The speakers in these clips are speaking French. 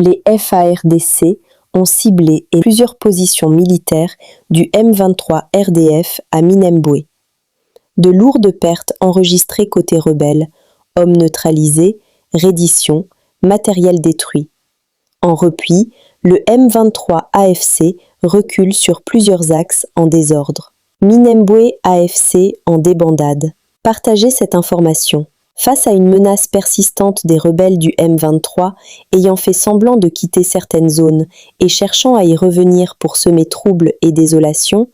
les FARDC ont ciblé plusieurs positions militaires du M23 RDF à Minembwe. De lourdes pertes enregistrées côté rebelles, hommes neutralisés, reddition, matériel détruit. En repli, le M23 AFC recule sur plusieurs axes en désordre. Minembwe AFC en débandade. Partagez cette information. Face à une menace persistante des rebelles du M23 ayant fait semblant de quitter certaines zones et cherchant à y revenir pour semer troubles et désolation,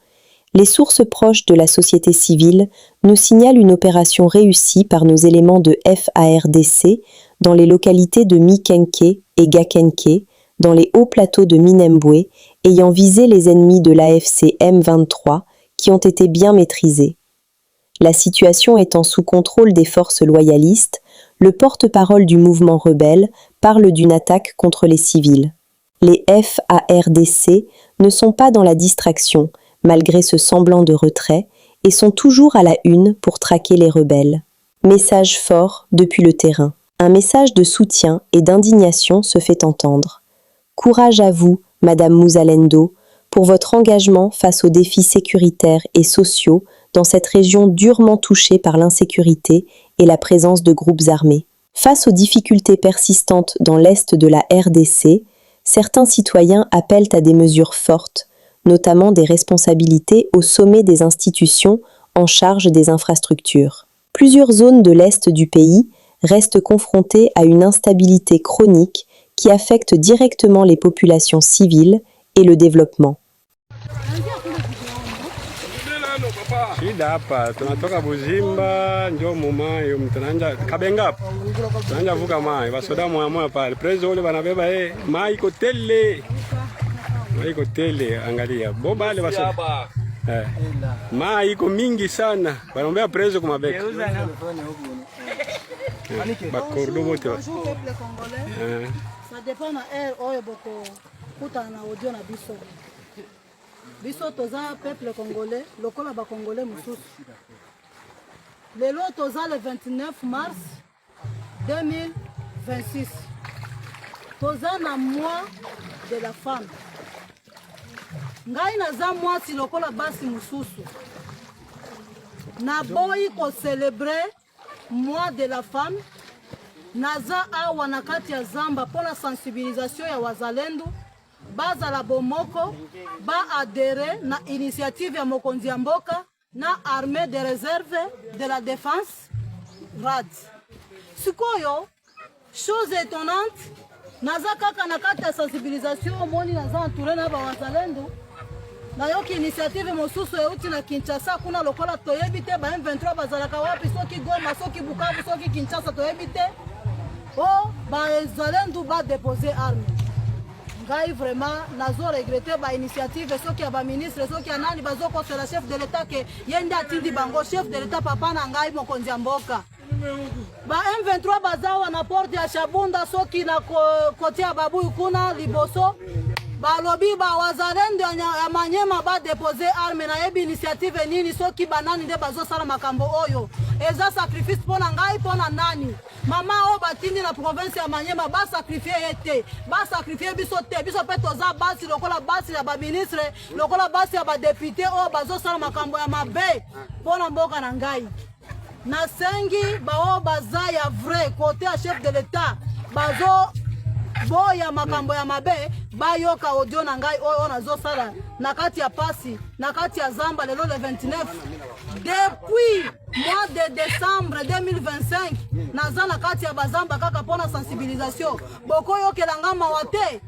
les sources proches de la société civile nous signalent une opération réussie par nos éléments de FARDC dans les localités de Mikenke et Gakenke, dans les hauts plateaux de Minembwe, ayant visé les ennemis de l'AFC M23 qui ont été bien maîtrisés. La situation étant sous contrôle des forces loyalistes, le porte-parole du mouvement rebelle parle d'une attaque contre les civils. Les FARDC ne sont pas dans la distraction, malgré ce semblant de retrait, et sont toujours à la une pour traquer les rebelles. Message fort depuis le terrain. Un message de soutien et d'indignation se fait entendre. Courage à vous, Madame Muzalendo, pour votre engagement face aux défis sécuritaires et sociaux dans cette région durement touchée par l'insécurité et la présence de groupes armés. Face aux difficultés persistantes dans l'est de la RDC, certains citoyens appellent à des mesures fortes, notamment des responsabilités au sommet des institutions en charge des infrastructures. Plusieurs zones de l'est du pays restent confrontées à une instabilité chronique qui affecte directement les populations civiles et le développement. Shida hapa tunatoka Buzimba ndio muma hiyo mtananja Kabenga hapo. Tunanja vuka mai basoda moya pale. Prezo wale wanabeba mai iko tele. Mai iko tele angalia. Boba wale basoda. Mai iko mingi sana. Wanaombea prezo kwa mabeka. Bakordo wote. Ça dépend na oyo boko kuta na audio na biso. Biso toza peuple congolais, lokola ba congolais mususu. Lelo toza le 29 mars 2026. Toza na mois de la femme. Ngai naza mwasi lokola basi mususu. Na boyi ko célébrer mois de la femme. Naza awa na kati ya zamba pona sensibilisation ya wazalendo. Baza la bomoko ba adhéré na initiative ya mokonzi ya mboka na armée de réserve de la défense RAD. Sikoyo, chose étonnante, naza kaka na kati ya sensibilisation moni naza entouré na ba wazalendo. Na yoki initiative mosusu euti na Kinshasa kuna lokola toyebi te ba M23 bazalaka wapi soki Goma soki Bukavu soki Kinshasa toyebi te. Oh, ba wazalendo ba déposer arme. Ngai vraiment nazo regretter ba initiative soki ya ba ministre soki ya nani bazo ko la chef de l'état ke yenda tindi bango chef de l'état papa na ngai mokonzi ya mboka ba M23 bazawa na porte ya Shabunda soki na kote ya babu kuna liboso ba lobi ba wazalendo ya Manyema ba déposer arme na yebi initiative nini soki banani nde bazo sala makambo oyo eza sacrifice pona ngai pona nani mama o batindi na province ya Manyema ba sacrifier ete ba sacrifier biso te biso pe toza basi lokola basi ya ba ministre lokola basi ya ba député o bazo sala makambo ya mabe pona mboka na ngai na sengi ba o baza ya vrai côté ya chef de l'état bazo boya makambo ya mabe bayoka audio na ngai oyo nazo sala na kati ya pasi na kati ya zamba lelo le 29 depuis mois de décembre 2025 naza na kati ya bazamba kaka pona sensibilisation boko yokelanga mawate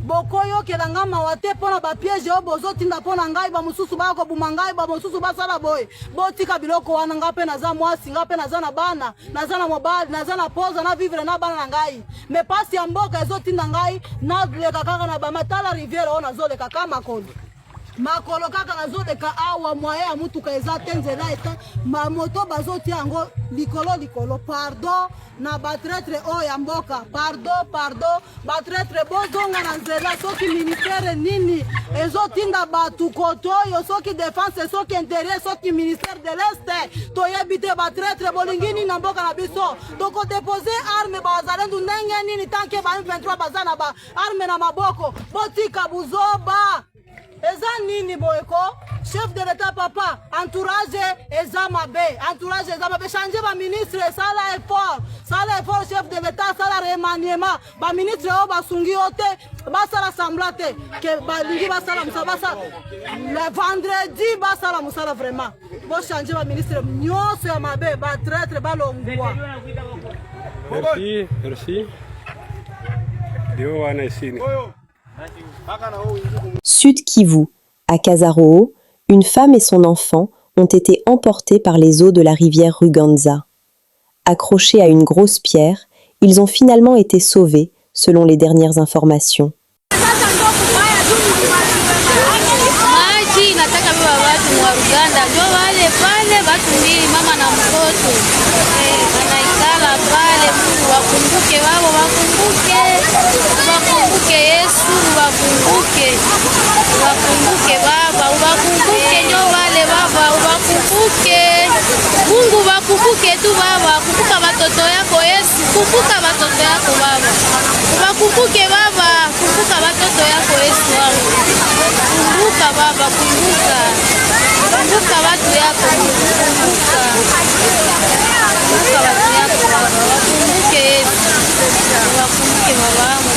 boko yokelanga mawate pona ba piège o bozotinda pona ngai ba mususu bako bumangai ba mususu basala boy botika biloko wana ngape naza mwasi ngape naza na bana naza na mobile naza na pose na vivre na bana na ngai me pasi ya mboka ezotinda ngai na leka kaka na ba matala rivière ona zoleka kama kondo makolo kaka nazoleka awa moye ya mutuka eza te nzela eta mamoto bazotia yango likolo pardon na batretre oyo ya mboka pardon batretre bozonga na nzela soki ministere nini ezotinda batu koto oyo soki défense soki intérieur soki ministère de l'Est toyebi te batretre bolingi nini na mboka na biso tokodepose arme bazalendu ndenge nini tanke ba M23 baza na ba arme na maboko botika buzoba eza nini boyeko chef de l'état papa entourage eza mabe changer ba ministre sala effort chef de l'état sala remaniement ba ministre o basungi ote basala semblate ke balingi basala musabasa le vendredi basala musala vraiment bo changer ba ministre nyonso ya mabe ba traître balongwa. Merci. Dio wana isini. Sud Kivu, à Kazaroo, une femme et son enfant ont été emportés par les eaux de la rivière Ruganza. Accrochés à une grosse pierre, ils ont finalement été sauvés, selon les dernières informations. Mungu wakumbuke tu baba, kumbuka watoto yako Yesu, kumbuka watoto yako baba. Wakumbuke baba, kumbuka watoto yako Yesu wangu. Kumbuka baba, kumbuka. Kumbuka watu yako, kumbuka. Kumbuka watu yako baba, wakumbuke Yesu. Wakumbuke baba wangu.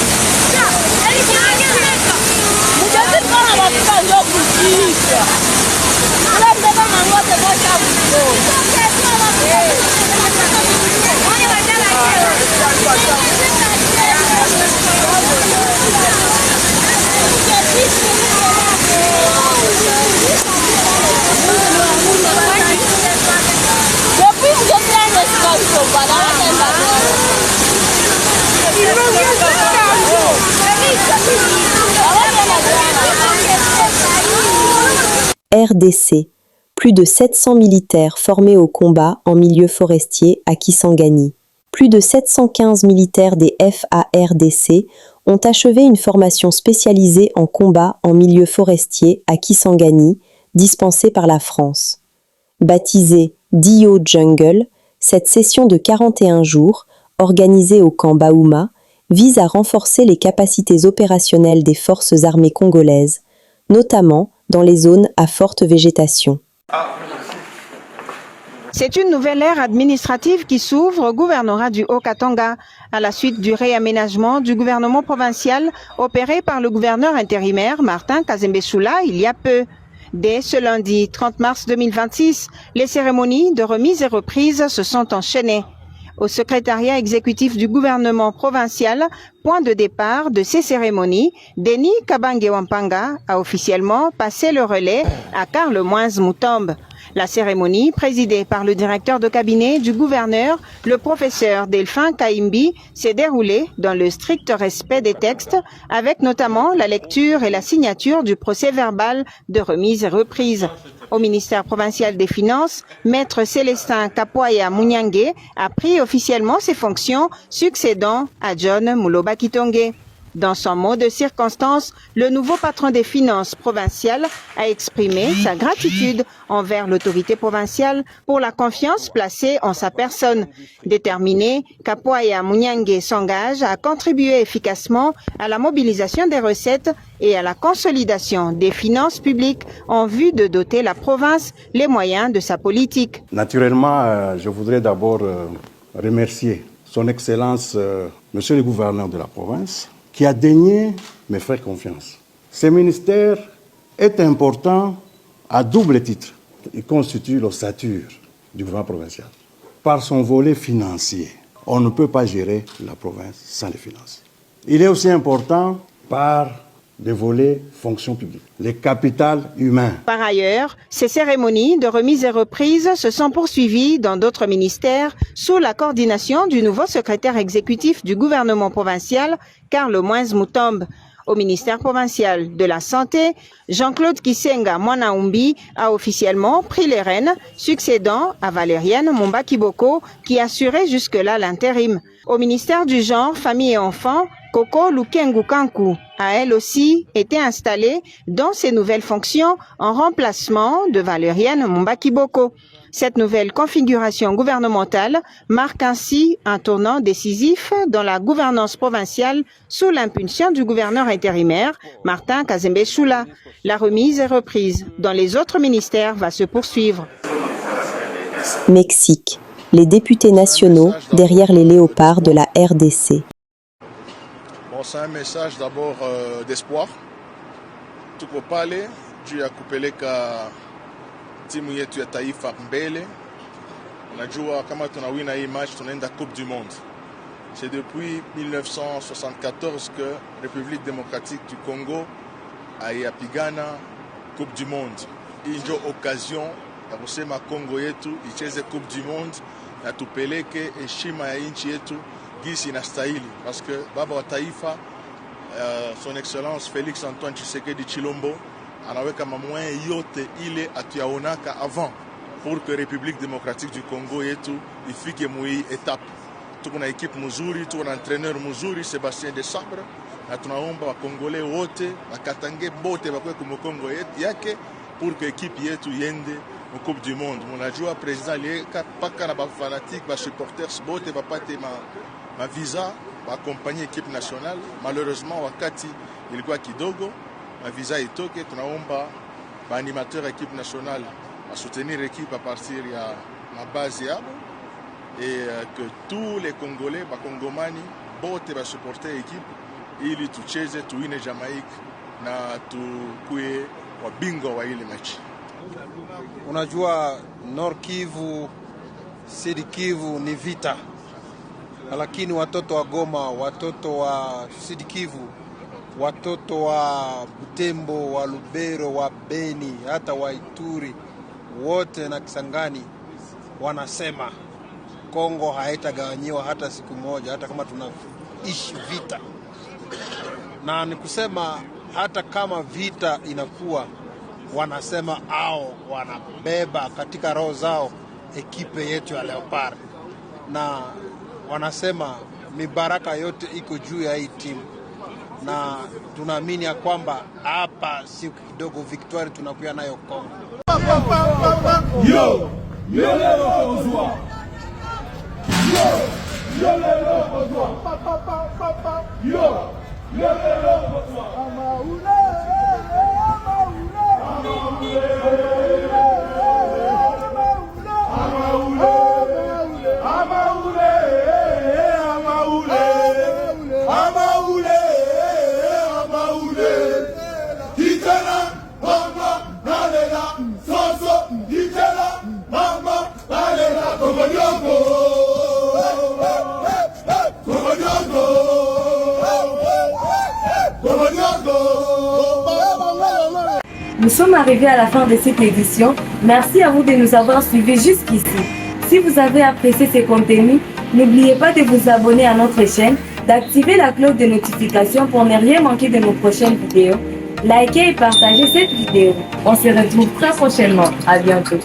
RDC, plus de 700 militaires formés au combat en milieu forestier à Kisangani. Plus de 715 militaires des FARDC ont achevé une formation spécialisée en combat en milieu forestier à Kisangani, dispensée par la France. Baptisée Dio Jungle, cette session de 41 jours, organisée au camp Baouma, vise à renforcer les capacités opérationnelles des forces armées congolaises, notamment dans les zones à forte végétation. C'est une nouvelle ère administrative qui s'ouvre au gouvernorat du Haut-Katanga à la suite du réaménagement du gouvernement provincial opéré par le gouverneur intérimaire Martin Kazembe-Soula il y a peu. Dès ce lundi 30 mars 2026, les cérémonies de remise et reprise se sont enchaînées. Au secrétariat exécutif du gouvernement provincial, point de départ de ces cérémonies, Denis Kabange-Wampanga a officiellement passé le relais à Karl Moïse Mutombe. La cérémonie, présidée par le directeur de cabinet du gouverneur, le professeur Delphin Kaimbi, s'est déroulée dans le strict respect des textes, avec notamment la lecture et la signature du procès-verbal de remise et reprise. Au ministère provincial des Finances, Maître Célestin Kapoaya Munyange a pris officiellement ses fonctions, succédant à John Muloba Kitonge. Dans son mot de circonstance, le nouveau patron des finances provinciales a exprimé sa gratitude envers l'autorité provinciale pour la confiance placée en sa personne. Déterminé, Kapoaya Munyange s'engage à contribuer efficacement à la mobilisation des recettes et à la consolidation des finances publiques en vue de doter la province les moyens de sa politique. Naturellement, je voudrais d'abord remercier son Excellence, Monsieur le gouverneur de la province, qui a daigné me faire confiance. Ce ministère est important à double titre. Il constitue l'ossature du gouvernement provincial. Par son volet financier, on ne peut pas gérer la province sans les finances. Il est aussi important par des volets fonction publique, les capitales humains. Par ailleurs, ces cérémonies de remise et reprise se sont poursuivies dans d'autres ministères sous la coordination du nouveau secrétaire exécutif du gouvernement provincial, Karl Moïse Mutombe. Au ministère provincial de la Santé, Jean-Claude Kisenga Mwanaumbi a officiellement pris les rênes, succédant à Valériane Momba-Kiboko qui assurait jusque-là l'intérim. Au ministère du Genre, Famille et Enfants, Koko Lukengu Kanku a elle aussi été installée dans ses nouvelles fonctions en remplacement de Valériane Momba-Kiboko. Cette nouvelle configuration gouvernementale marque ainsi un tournant décisif dans la gouvernance provinciale sous l'impulsion du gouverneur intérimaire Martin Kazembe Choula. La remise et reprise dans les autres ministères va se poursuivre. Mexique. Les députés nationaux derrière les léopards de la RDC. Bon, c'est un message d'abord d'espoir. Tout pour parler, Dieu a coupé les cas. Timu yetu ya taifa mbele. Unajua kama tunawina hii match tunaenda Coupe du Monde. C'est depuis 1974 que République démocratique du Congo ayapigana Coupe du Monde. Hii ndio occasion ya kusema Congo yetu icheze Coupe du Monde na tupeleke heshima ya nchi yetu gisi inastahili, parce que baba wa taifa son excellence Félix Antoine Tshisekedi Chilombo anaweka mamwaya yote ile atuyaonaka avant pour que République démocratique du Congo yetu ifike mui etape. Tuko na equipe mzuri, tuko na entraîneur mzuri Sébastien Desabre, na tunaomba wakongole wote wakatange bote bakwe ku Kongo yake pour que equipe yetu yende au Coupe du Monde. Mnajua président lieka paka na ba fanatique ba supporters bote bapate ma visa ba accompagner équipe nationale. Malheureusement wakati ilikuwa kidogo ma visa itoke, tunaomba ba animateur équipe nationale à soutenir l'équipe à partir ya ma base yabo et que tous les Congolais ba Congomani bote ba supporter équipe ili tucheze tuine Jamaïque na tukuye wabingwa wa ile mechi. Unajua Nord Kivu, Sud Kivu ni vita, lakini watoto wa Goma, watoto wa Sud Kivu, watoto wa Butembo, wa Lubero, wa Beni, hata wa Ituri, wote na Kisangani wanasema Kongo haitagawanyiwa hata siku moja, hata kama tunaishi vita. Na ni kusema hata kama vita inakuwa, wanasema ao wanabeba katika roho zao ekipe yetu ya Leopard, na wanasema mibaraka yote iko juu ya hii timu, na tunaamini ya kwamba hapa siku kidogo victoire tunakuwa nayo Kongo. Yo lelo kozwa yo lelo kozwa yo lelo kozwa amaule Nous sommes arrivés à la fin de cette édition. Merci à vous de nous avoir suivis jusqu'ici. Si vous avez apprécié ces contenus, n'oubliez pas de vous abonner à notre chaîne, d'activer la cloche de notification pour ne rien manquer de nos prochaines vidéos. Likez et partagez cette vidéo. On se retrouve très prochainement. À bientôt.